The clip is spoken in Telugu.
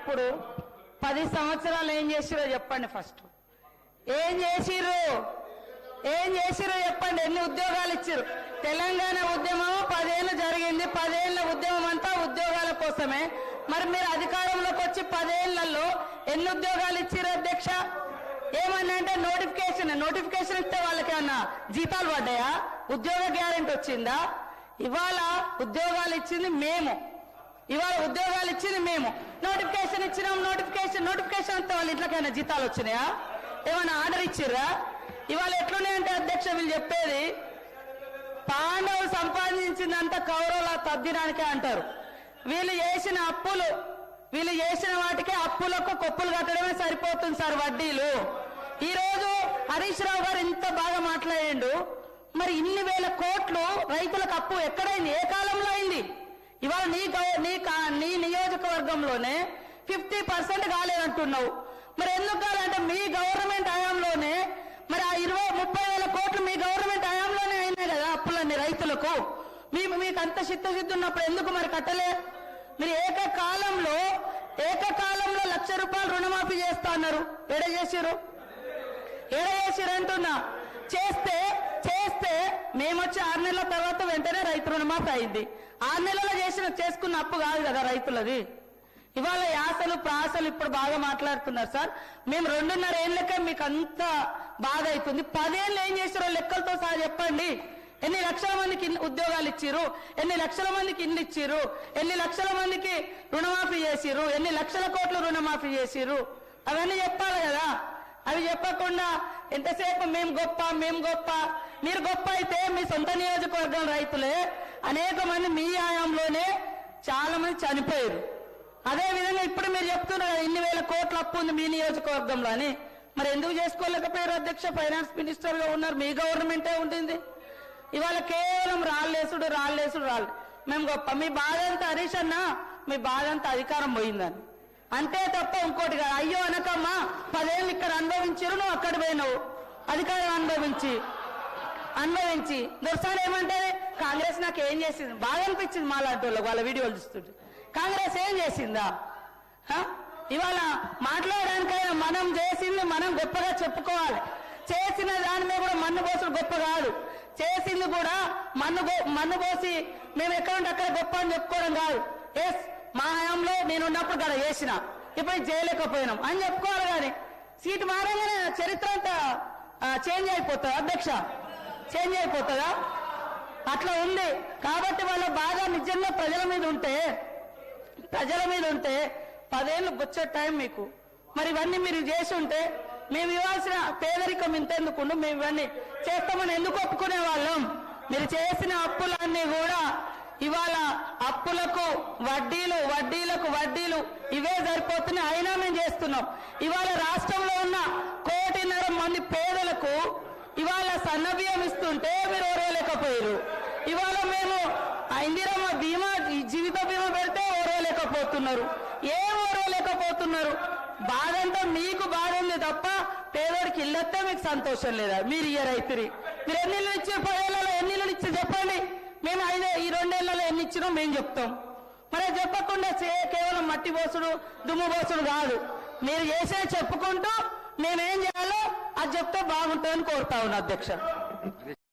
ఉన్నప్పుడు 10 సంవత్సరాలు ఏం చేసిరో చెప్పండి. ఫస్ట్ ఏం చేసిర్రు చెప్పండి. ఎన్ని ఉద్యోగాలు ఇచ్చిర్రు? తెలంగాణ ఉద్యమం 10 ఏళ్ళు జరిగింది. 10 ఏళ్ల ఉద్యమం అంతా ఉద్యోగాల కోసమే. మరి మీరు అధికారంలోకి వచ్చి 10 ఏళ్లలో ఎన్ని ఉద్యోగాలు ఇచ్చిర్రు అధ్యక్ష? ఏమన్నా అంటే నోటిఫికేషన్ ఇస్తే వాళ్ళకి ఏమన్నా జీతాలు పడ్డాయా? ఉద్యోగ గ్యారెంటీ వచ్చిందా? ఇవాళ ఉద్యోగాలు ఇచ్చింది మేము. నోటిఫికేషన్ ఇచ్చినాం. నోటిఫికేషన్ అంతా వాళ్ళ ఇంట్లోకైనా జీతాలు వచ్చినాయా? ఏమైనా ఆర్డర్ ఇచ్చిర్రా? ఇవాళ ఎట్లున్నాయంటే అధ్యక్ష వీళ్ళు చెప్పేది పాండవులు సంపాదించిందంతా కౌరవుల తద్దినానికే అంటారు. వీళ్ళు చేసిన వాటికే అప్పులకు కొప్పులు కట్టడమే సరిపోతుంది సార్ వడ్డీలు. ఈ రోజు హరీష్ రావు గారు ఇంత బాగా మాట్లాడిండు. మరి ఇన్ని వేల కోట్లు రైతులకు అప్పు ఎక్కడైంది? ఏ కాలంలో అయింది? ఇవాళ నీ నియోజకవర్గంలోనే 50% కాలేదంటున్నావు. మరి ఎందుకు కాలంటే మీ గవర్నమెంట్ హయాంలోనే మరి ఆ 20-30 వేల కోట్లు మీ గవర్నమెంట్ హయాంలోనే అయినాయి కదా అప్పులన్నీ రైతులకు. మీకు అంత చిత్తశుద్ధి ఉన్నప్పుడు ఎందుకు మరి కట్టలే? మీరు ఏకకాలంలో 1,00,000 రూపాయలు రుణమాఫీ చేస్తా అన్నారు. ఎడ చేసిరు అంటున్నా. చేస్తే మేము వచ్చి 6 నెలల తర్వాత వెంటనే రైతు రుణమాఫీ అయింది. 6 నెలల్లో చేసుకున్న అప్పు కాదు కదా రైతులది. ఇవాళ యాసలు ప్రాసలు ఇప్పుడు బాగా మాట్లాడుతున్నారు సార్. మేము 2.5 ఏళ్ళకే మీకు అంత బాధ అవుతుంది. 10 ఏళ్ళు ఏం చేసారో లెక్కలతో సహా చెప్పండి. ఎన్ని లక్షల మందికి ఉద్యోగాలు ఇచ్చిర్రు? ఎన్ని లక్షల మందికి ఇల్లు ఇచ్చిర్రు? ఎన్ని లక్షల మందికి రుణమాఫీ చేసిర్రు? ఎన్ని లక్షల కోట్లు రుణమాఫీ చేసిర్రు? అవన్నీ చెప్పాలి కదా. అవి చెప్పకుండా ఎంతసేపు మేము గొప్ప. మీరు గొప్ప అయితే మీ సొంత నియోజకవర్గం రైతులే అనేక మంది మీ హయాంలోనే చాలా మంది చనిపోయారు. అదే విధంగా ఇప్పుడు మీరు చెప్తున్నారు ఇన్ని వేల కోట్ల అప్పు ఉంది మీ నియోజకవర్గంలో అని. మరి ఎందుకు చేసుకోలేకపోయారు అధ్యక్ష? ఫైనాన్స్ మినిస్టర్ గా ఉన్నారు, మీ గవర్నమెంటే ఉంటుంది. ఇవాళ కేవలం రాళ్ళేసుడు. మేము గొప్ప. మీ బాధ అంతా హరీష్ అన్న, మీ బాధ అంతా అధికారం పోయిందని అంతే తప్ప ఇంకోటి కాదు. అయ్యో అనకమ్మా, 10 ఏళ్ళు ఇక్కడ అనుభవించారు, నువ్వు అక్కడ పోయినావు అధికారం అనుభవించి దొరసారి ఏమంటే కాంగ్రెస్ నాకు ఏం చేసింది? బాగా అనిపించింది మాలాంటి వాళ్ళ వీడియోలు చూస్తుంటే. కాంగ్రెస్ ఏం చేసిందా? ఇవాళ మాట్లాడడానికైనా మనం చేసింది మనం గొప్పగా చెప్పుకోవాలి. చేసిన దాని మీద కూడా మన్ను పోసుడు గొప్ప కాదు. చేసింది కూడా మన్ను పోసి మేము ఎక్కడుంటే అక్కడ గొప్ప అని చెప్పుకోవడం కాదు. ఎస్ మా హయాంలో నేను ఉన్నప్పుడు కదా చేసిన, ఇప్పుడు చేయలేకపోయినాం అని చెప్పుకోవాలి. కానీ సీటు మారంగానే చరిత్ర అంతా చేంజ్ అయిపోతుందా అధ్యక్ష? చేంజ్ అయిపోతుందా? అట్లా ఉంది. కాబట్టి వాళ్ళ బాధ నిజంగా ప్రజల మీద ఉంటే 10 ఏళ్ళు వచ్చే టైం మీకు. మరి ఇవన్నీ మీరు చేసి ఉంటే మేము ఇవ్వాల్సిన పేదరికం ఇంతెందుకు? మేము ఇవన్నీ చేస్తామని ఎందుకు ఒప్పుకునే వాళ్ళం? మీరు చేసిన అప్పులన్నీ కూడా ఇవాళ అప్పులకు వడ్డీలు ఇవే సరిపోతున్నాయి. అయినా మేము చేస్తున్నాం. ఇవాళ రాష్ట్రంలో ఉన్న 1.5 కోటి మంది పేదలకు ఇవాళ సన్నబియ్యం ఇస్తుంటే మీరు ఓరవలేకపోయారు. ఇవాళ మేము ఇందిరమ్మ బీమా, జీవిత బీమా పెడితే ఓరవలేకపోతున్నారు. ఏం ఓరవలేకపోతున్నారు? బాధంతా మీకు బాధ ఉంది తప్ప పేదోడికి ఇల్లొస్తే మీకు సంతోషం లేదా? మీరు రైతురి మీరు ఎన్ని ఇళ్ళు ఇచ్చారు? 10 ఏళ్లలో ఎన్ని ఇళ్ళు ఇచ్చారు చెప్పండి. మేము ఈ 2 ఏళ్లలో ఎన్ని ఇచ్చినో మేము చెప్తాం. మరి చెప్పకుండా కేవలం మట్టి పోసుడు దుమ్ము పోసుడు కాదు. మీరు చేసే చెప్పుకుంటూ మేమేం చేయాలో అది చెప్తే బాగుంటుందని కోరుతా ఉన్నా అధ్యక్ష.